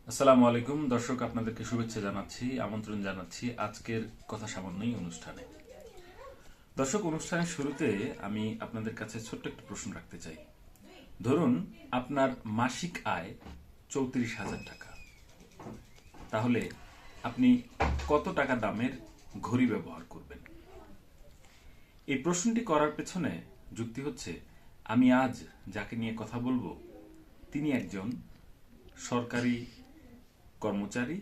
আসসালামু আলাইকুম দর্শক, আপনাদেরকে শুভেচ্ছা জানাচ্ছি, আমন্ত্রণ জানাচ্ছি আজকের কথা সামান্যই অনুষ্ঠানে। দর্শক, অনুষ্ঠানের শুরুতে আমি আপনাদের কাছে ছোট্ট একটা প্রশ্ন রাখতে চাই। ধরুন আপনার মাসিক আয় 34,000 টাকা, তাহলে আপনি কত টাকা দামের ঘড়ি ব্যবহার করবেন? এই প্রশ্নটি করার পেছনে যুক্তি হচ্ছে, আমি আজ যাকে নিয়ে কথা বলবো তিনি একজন সরকারি কর্মচারী,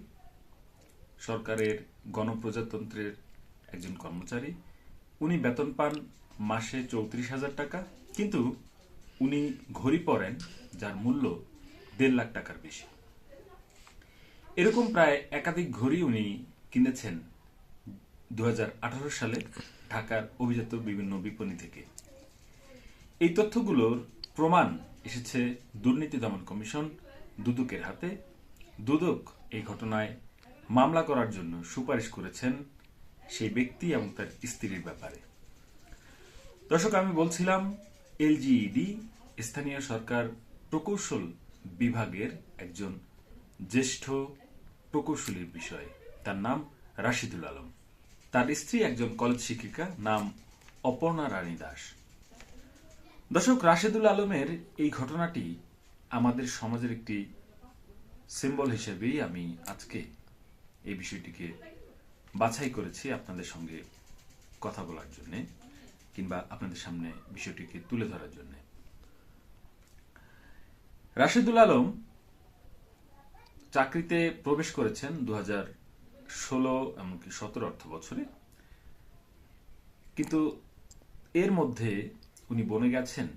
সরকারের গণপ্রজাতন্ত্রের একজন কর্মচারী। উনি বেতন পান মাসে 34,000 টাকা, কিন্তু উনি ঘড়ি পরেন যার মূল্য 1.5 লাখ টাকার বেশি। এরকম প্রায় একাধিক ঘড়ি উনি কিনেছেন 2018 সালে ঢাকার অভিজাত বিভিন্ন বিপণী থেকে। এই তথ্যগুলোর প্রমাণ এসেছে দুর্নীতি দমন কমিশন দুদকের হাতে। দুদক এই ঘটনায় মামলা করার জন্য সুপারিশ করেছেন সেই ব্যক্তি এবং তার স্ত্রীর ব্যাপারে। দর্শক, আমি বলছিলাম এলজিইডি স্থানীয় সরকার প্রকৌশল বিভাগের একজন জ্যেষ্ঠ প্রকৌশলীর বিষয়ে। তার নাম রাশিদুল আলম। তার স্ত্রী একজন কলেজ শিক্ষিকা, নাম অপর্ণা রানী দাস। দর্শক, রাশিদুল আলমের এই ঘটনাটি আমাদের সমাজের একটি সিম্বল হিসেবেই আমি আজকে এই বিষয়টিকে বাছাই করেছি আপনাদের সঙ্গে কথা বলার জন্য, কিংবা আপনাদের সামনে বিষয়টিকে তুলে ধরার জন্য। রাশিদুল আলম চাকরিতে প্রবেশ করেছেন 2016 এমনকি 17 অর্থ বছরে, কিন্তু এর মধ্যে উনি বনে গেছেন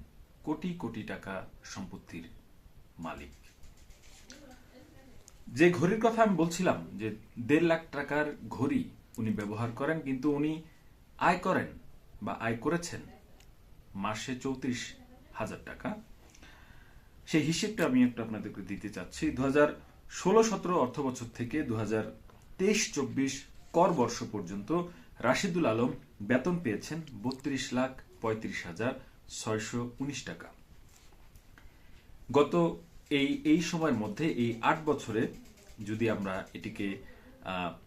কোটি কোটি টাকা সম্পত্তির মালিক। যে ঘড়ির কথা আমি বলছিলাম, যে 1.5 লাখ টাকার ঘড়ি উনি ব্যবহার করেন, কিন্তু উনি আয় করেন বা আয় করেছেন মাসে 34,000 টাকা। সেই হিসেবটা আমি একটু আপনাদেরকে দিতে চাচ্ছি। 2016-17 অর্থ বছর থেকে 2023-24 কর বর্ষ পর্যন্ত রাশিদুল আলম বেতন পেয়েছেন 32,35,619 টাকা। গত এই সময়ের মধ্যে, এই 8 বছরে যদি আমরা এটিকে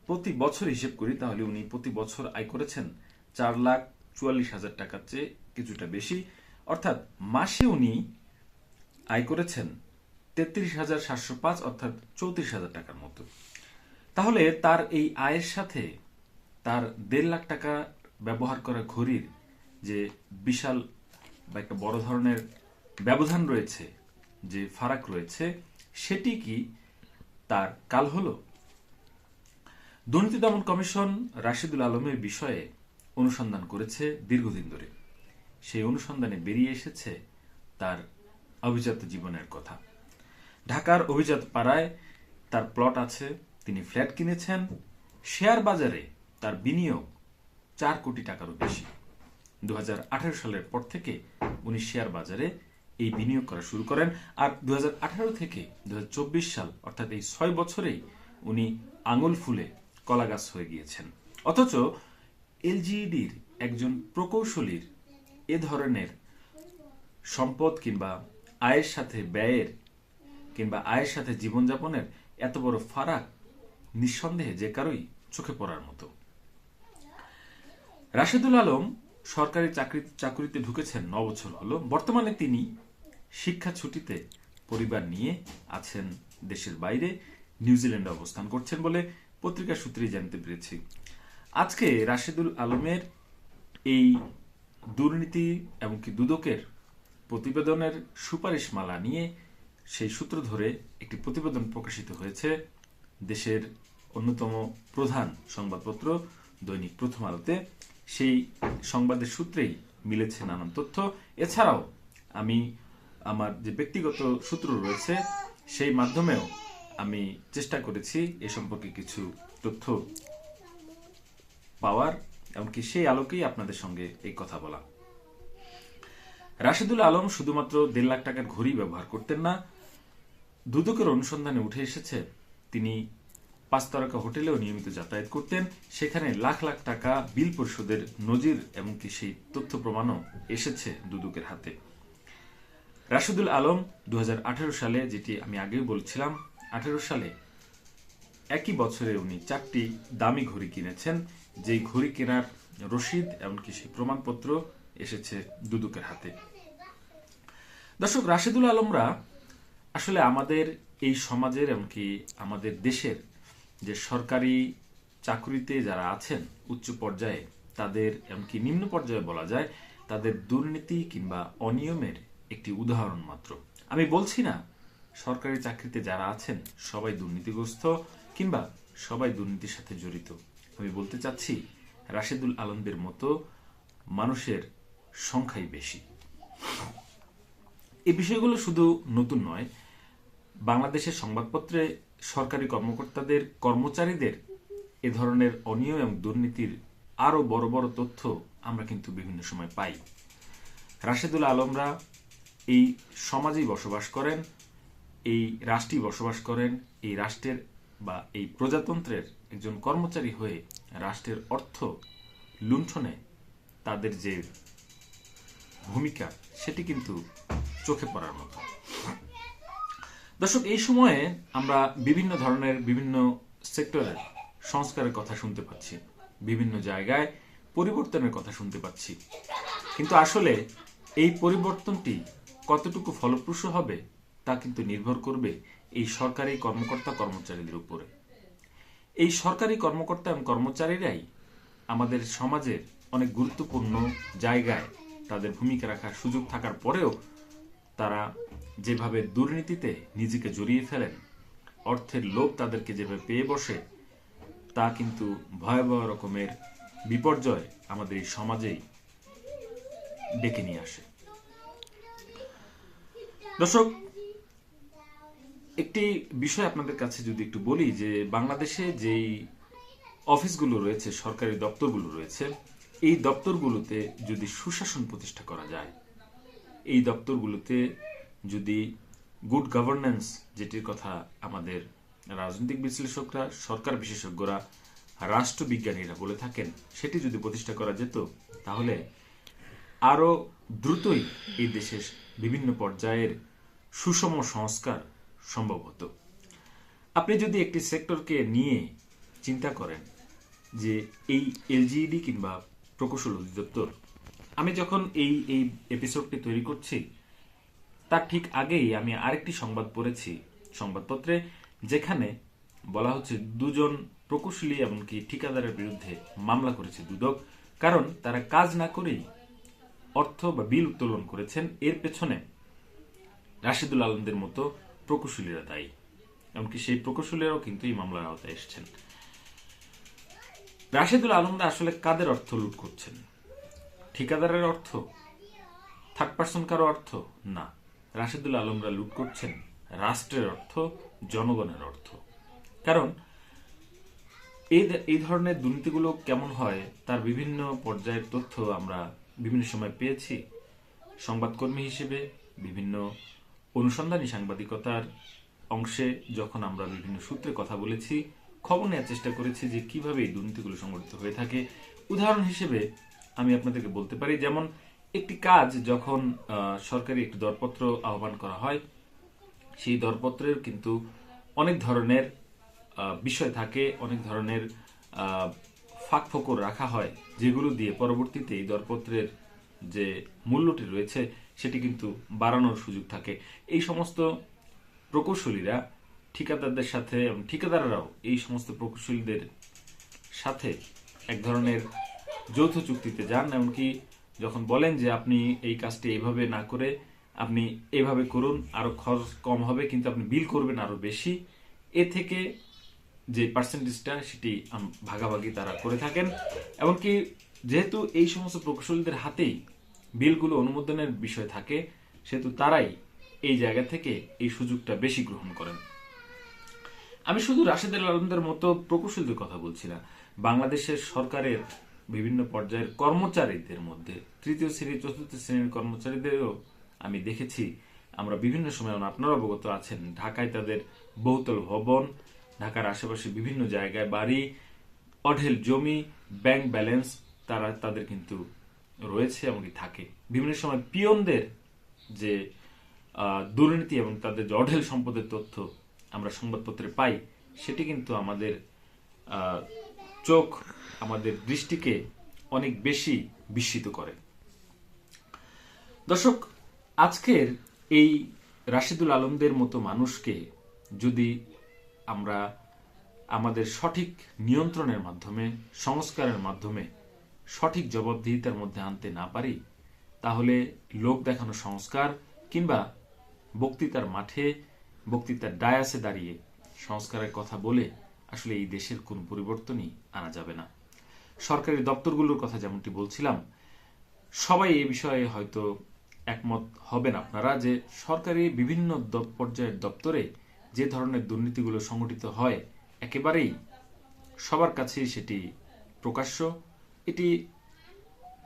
প্রতি বছর হিসেব করি, তাহলে উনি প্রতি বছর আয় করেছেন 4,44,000 টাকার চেয়ে কিছুটা বেশি। অর্থাৎ মাসে উনি আয় করেছেন 33,705, অর্থাৎ 34,000 টাকার মতো। তাহলে তার এই আয়ের সাথে তার 1.5 লাখ টাকা ব্যবহার করা ঘড়ির যে বিশাল বা একটা বড় ধরনের ব্যবধান রয়েছে, যে ফারাক রয়েছে, সেটি কি তার কাল হলো? দুর্নীতি দমন কমিশন রাশিদুল আলমের বিষয়ে অনুসন্ধান করেছে দীর্ঘদিন ধরে। সেই অনুসন্ধানে বেরিয়ে এসেছে তার অভিজাত জীবনের কথা। ঢাকার অভিজাত পাড়ায় তার প্লট আছে, তিনি ফ্ল্যাট কিনেছেন। শেয়ার বাজারে তার বিনিয়োগ 4 কোটি টাকারও বেশি। 2018 সালের পর থেকে উনি শেয়ার বাজারে এই বিনিয়োগ করা শুরু করেন। আর 2018 থেকে 2024 সাল, অর্থাৎ এই 6 বছরেই উনি আঙুল ফুলে কলা গাছ হয়ে গিয়েছেন। অথচ এলজিইডির একজন প্রকৌশলীর এ ধরনের সম্পদ কিংবা আয়ের সাথে ব্যয়ের কিংবা আয়ের সাথে জীবনযাপনের এত বড় ফারাক নিঃসন্দেহে যে কারোই চোখে পড়ার মতো। রাশিদুল আলম সরকারি চাকরিতে ঢুকেছেন 9 বছর হলো। বর্তমানে তিনি শিক্ষা ছুটিতে পরিবার নিয়ে আছেন দেশের বাইরে, নিউজিল্যান্ডে অবস্থান করছেন বলে পত্রিকা সূত্রে জানতে পেরেছি। আজকে রাশিদুল আলমের এই দুর্নীতি এমনকি দুদকের প্রতিবেদনের সুপারিশমালা নিয়ে সেই সূত্র ধরে একটি প্রতিবেদন প্রকাশিত হয়েছে দেশের অন্যতম প্রধান সংবাদপত্র দৈনিক প্রথম আলোতে। সেই সংবাদের সূত্রেই মিলেছে নানান তথ্য। এছাড়াও আমি আমার যে ব্যক্তিগত সূত্র রয়েছে সেই মাধ্যমেও আমি চেষ্টা করেছি এ সম্পর্কে কিছু তথ্য পাওয়ার, এমনকি সেই আলোকেই আপনাদের সঙ্গে এই কথা বলা। রাশিদুল আলম শুধুমাত্র 1.5 লাখ টাকার ঘড়ি ব্যবহার করতেন না। দুদকের অনুসন্ধানে উঠে এসেছে তিনি 5 তারকা হোটেলেও নিয়মিত যাতায়াত করতেন। সেখানে লাখ লাখ টাকা বিল পরিশোধের নজির এমনকি সেই তথ্য প্রমাণও এসেছে দুদকের হাতে। রাশিদুল আলম 2018 সালে, যেটি আমি আগেও বলছিলাম, 18 সালে একই বছরে উনি 4টি দামি ঘড়ি কিনেছেন, যেই ঘড়ি কেনার রসিদ এমনকি সেই প্রমাণপত্র এসেছে দুদকের হাতে। দর্শক, রাশেদুল আলমরা আসলে আমাদের এই সমাজের এমনকি আমাদের দেশের যে সরকারি চাকরিতে যারা আছেন উচ্চ পর্যায়ে, তাদের এমনকি নিম্ন পর্যায়ে বলা যায় তাদের দুর্নীতি কিংবা অনিয়মের একটি উদাহরণ মাত্র। আমি বলছি না সরকারি চাকরিতে যারা আছেন সবাই দুর্নীতিগ্রস্ত কিংবা সবাই দুর্নীতির সাথে জড়িত। আমি বলতে চাচ্ছি রাশেদুল আলমদের মতো মানুষের সংখ্যাই বেশি। এই বিষয়গুলো শুধু নতুন নয়, বাংলাদেশের সংবাদপত্রে সরকারি কর্মকর্তাদের কর্মচারীদের এ ধরনের অনিয়ম এবং দুর্নীতির আরো বড় বড় তথ্য আমরা কিন্তু বিভিন্ন সময় পাই। রাশেদুল আলমরা এই সমাজেই বসবাস করেন, এই রাষ্ট্রেই বসবাস করেন, এই রাষ্ট্রের বা এই প্রজাতন্ত্রের একজন কর্মচারী হয়ে রাষ্ট্রের অর্থ লুণ্ঠনে তাদের যে ভূমিকা সেটি কিন্তু চোখে পড়ার মতো। দর্শক, এই সময়ে আমরা বিভিন্ন ধরনের বিভিন্ন সেক্টরের সংস্কারের কথা শুনতে পাচ্ছি, বিভিন্ন জায়গায় পরিবর্তনের কথা শুনতে পাচ্ছি, কিন্তু আসলে এই পরিবর্তনটি কতটুকু ফলপ্রসূ হবে তা কিন্তু নির্ভর করবে এই সরকারি কর্মকর্তা কর্মচারীদের উপরে। এই সরকারি কর্মকর্তা এবং কর্মচারীরাই আমাদের সমাজের অনেক গুরুত্বপূর্ণ জায়গায় তাদের ভূমিকা রাখার সুযোগ থাকার পরেও তারা যেভাবে দুর্নীতিতে নিজেকে জড়িয়ে ফেলেন, অর্থের লোভ তাদেরকে যেভাবে পেয়ে বসে, তা কিন্তু ভয়াবহ রকমের বিপর্যয় আমাদের এই সমাজেই ডেকে নিয়ে আসে। দর্শক, একটি বিষয় আপনাদের কাছে যদি একটু বলি যে বাংলাদেশে যেই অফিসগুলো রয়েছে, সরকারি দপ্তরগুলো রয়েছে, এই দপ্তরগুলোতে যদি সুশাসন প্রতিষ্ঠা করা যায়, এই দপ্তরগুলোতে যদি গুড গভর্নেন্স, যেটির কথা আমাদের রাজনৈতিক বিশ্লেষকরা, সরকার বিশেষজ্ঞরা, রাষ্ট্রবিজ্ঞানীরা বলে থাকেন, সেটি যদি প্রতিষ্ঠা করা যেত তাহলে আরো দ্রুতই এই দেশের বিভিন্ন পর্যায়ের সুষম সংস্কার সম্ভব হতো। আপনি যদি একটি সেক্টরকে নিয়ে চিন্তা করেন যে এই এলজিইডি কিংবা প্রকৌশল অধিদপ্তর, আমি যখন এই এপিসোডটি তৈরি করছি তার ঠিক আগেই আমি আরেকটি সংবাদ পড়েছি সংবাদপত্রে, যেখানে বলা হচ্ছে 2 জন প্রকৌশলী এমনকি ঠিকাদারের বিরুদ্ধে মামলা করেছে দুদক, কারণ তারা কাজ না করেই অর্থ বা বিল উত্তোলন করেছেন। এর পেছনে রাশেদুল আলমদের মতো প্রকৌশলীরা দায়ী, এমনকি সেই প্রকৌশলীরাও কিন্তু এই মামলার আওতায় এসেছেন। রাশেদুল আলমরা আসলে কাদের অর্থ লুট করছেন? ঠিকাদারের অর্থ? থার্ড পার্সন কারো অর্থ? না, রাশেদুল আলমরা লুট করছেন রাষ্ট্রের অর্থ, জনগণের অর্থ। কারণ এই ধরনের দুর্নীতিগুলো কেমন হয় তার বিভিন্ন পর্যায়ের তথ্য আমরা বিভিন্ন সময় পেয়েছি। সংবাদকর্মী হিসেবে বিভিন্ন অনুসন্ধানী সাংবাদিকতার অংশে যখন আমরা বিভিন্ন সূত্রে কথা বলেছি, খবর নেওয়ার চেষ্টা করেছি যে কিভাবে এই দুর্নীতিগুলো সংগঠিত হয়ে থাকে। উদাহরণ হিসেবে আমি আপনাদেরকে বলতে পারি, যেমন একটি কাজ যখন সরকারি একটি দরপত্র আহ্বান করা হয়, সেই দরপত্রের কিন্তু অনেক ধরনের বিষয় থাকে, অনেক ধরনের ফাঁক ফোকর রাখা হয়, যেগুলো দিয়ে পরবর্তীতে এই দরপত্রের যে মূল্যটি রয়েছে সেটি কিন্তু বাড়ানোর সুযোগ থাকে। এই সমস্ত প্রকৌশলীরা ঠিকাদারদের সাথে এবং ঠিকাদাররাও এই সমস্ত প্রকৌশলীদের সাথে এক ধরনের যৌথ চুক্তিতে যান, এমনকি যখন বলেন যে আপনি এই কাজটি এইভাবে না করে আপনি এভাবে করুন, আরো খরচ কম হবে কিন্তু আপনি বিল করবেন আরো বেশি, এ থেকে যে পার্সেন্টেজটা সেটি ভাগাভাগি তারা করে থাকেন। এমনকি যেহেতু এই সমস্ত প্রকৌশলীদের হাতেই বিলগুলো অনুমোদনের বিষয় থাকে, সেহেতু তারাই এই জায়গা থেকে এই সুযোগটা বেশি গ্রহণ করেন। আমি শুধু রাশেদুল আলমদের মতো প্রকৌশলীদের কথা বলছি না, বাংলাদেশের সরকারের বিভিন্ন পর্যায়ের কর্মচারীদের মধ্যে তৃতীয় শ্রেণী, চতুর্থ শ্রেণীর কর্মচারীদেরও আমি দেখেছি। আমরা বিভিন্ন সময়, আপনারা অবগত আছেন, ঢাকায় তাদের বহুতল ভবন, ঢাকার আশেপাশে বিভিন্ন জায়গায় বাড়ি, অঢেল জমি, ব্যাংক ব্যালেন্স তাদের কিন্তু রয়েছে এমনকি থাকে। বিভিন্ন সময় পিয়নদের যে দুর্নীতি এবং তাদের যে অঢেল সম্পদের তথ্য আমরা সংবাদপত্রে পাই, সেটি কিন্তু আমাদের চোখ, আমাদের দৃষ্টিকে অনেক বেশি বিস্মিত করে। দর্শক, আজকের এই রাশিদুল আলমদের মতো মানুষকে যদি আমরা আমাদের সঠিক নিয়ন্ত্রণের মাধ্যমে, সংস্কারের মাধ্যমে সঠিক জবাবদিহিতার মধ্যে আনতে না পারি, তাহলে লোক দেখানো সংস্কার কিংবা বক্তৃতার মাঠে, বক্তৃতার ডায়াসে দাঁড়িয়ে সংস্কারের কথা বলে আসলে এই দেশের কোনো পরিবর্তনই আনা যাবে না। সরকারি দপ্তরগুলোর কথা যেমনটি বলছিলাম, সবাই এই বিষয়ে হয়তো একমত হবেন আপনারা যে সরকারি বিভিন্ন পর্যায়ের দপ্তরে যে ধরনের দুর্নীতিগুলো সংগঠিত হয় একেবারেই সবার কাছেই সেটি প্রকাশ্য। এটি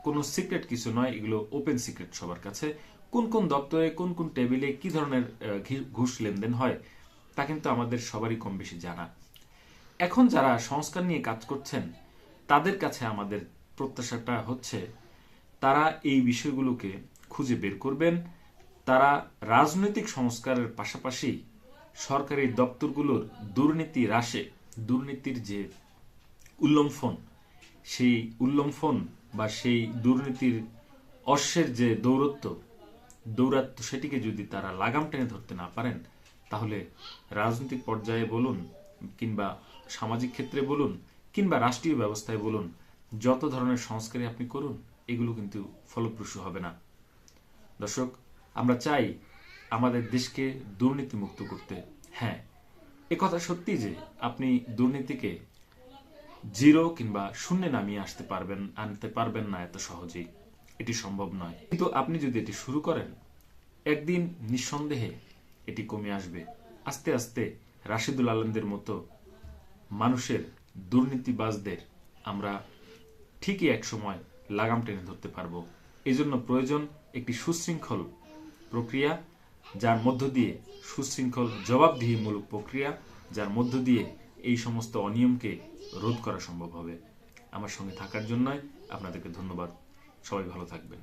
কোনো সিক্রেট কিছু নয়, এগুলো ওপেন সিক্রেট সবার কাছে। কোন কোন দপ্তরে কোন কোন টেবিলে কি ধরনের ঘুষ লেনদেন হয় তা কিন্তু আমাদের সবারই কম বেশি জানা। এখন যারা সংস্কার নিয়ে কাজ করছেন তাদের কাছে আমাদের প্রত্যাশাটা হচ্ছে তারা এই বিষয়গুলোকে খুঁজে বের করবেন। তারা রাজনৈতিক সংস্কারের পাশাপাশি সরকারি দপ্তরগুলোর দুর্নীতি হ্রাসে, দুর্নীতির যে উল্লম্ফন, সেই উল্লম্ফন বা সেই দুর্নীতির অশ্বের যে দৌরাত্ম্য সেটিকে যদি তারা লাগাম টেনে ধরতে না পারেন, তাহলে রাজনৈতিক পর্যায়ে বলুন কিংবা সামাজিক ক্ষেত্রে বলুন কিংবা রাষ্ট্রীয় ব্যবস্থায় বলুন, যত ধরনের সংস্কারই আপনি করুন এগুলো কিন্তু ফলপ্রসূ হবে না। দর্শক, আমরা চাই আমাদের দেশকে দুর্নীতি মুক্ত করতে। হ্যাঁ, একথা সত্যি যে আপনি দুর্নীতিকে জিরো কিংবা শূন্যে নামিয়ে আনতে পারবেন না এত সহজেই, এটি সম্ভব নয়। কিন্তু আপনি যদি এটি শুরু করেন, একদিন নিঃসন্দেহে এটি কমে আসবে। আস্তে আস্তে রাশিদুল আলমদের মতো মানুষের, দুর্নীতিবাজদের আমরা ঠিকই এক সময় লাগাম টেনে ধরতে পারবো। এই জন্য প্রয়োজন একটি সুশৃঙ্খল প্রক্রিয়া, যার মধ্য দিয়ে সুশৃঙ্খল জবাবদিহিমূলক প্রক্রিয়া, যার মধ্য দিয়ে এই সমস্ত অনিয়মকে রোধ করা সম্ভব হবে। আমার সঙ্গে থাকার জন্য আপনাদেরকে ধন্যবাদ। সবাই ভালো থাকবেন।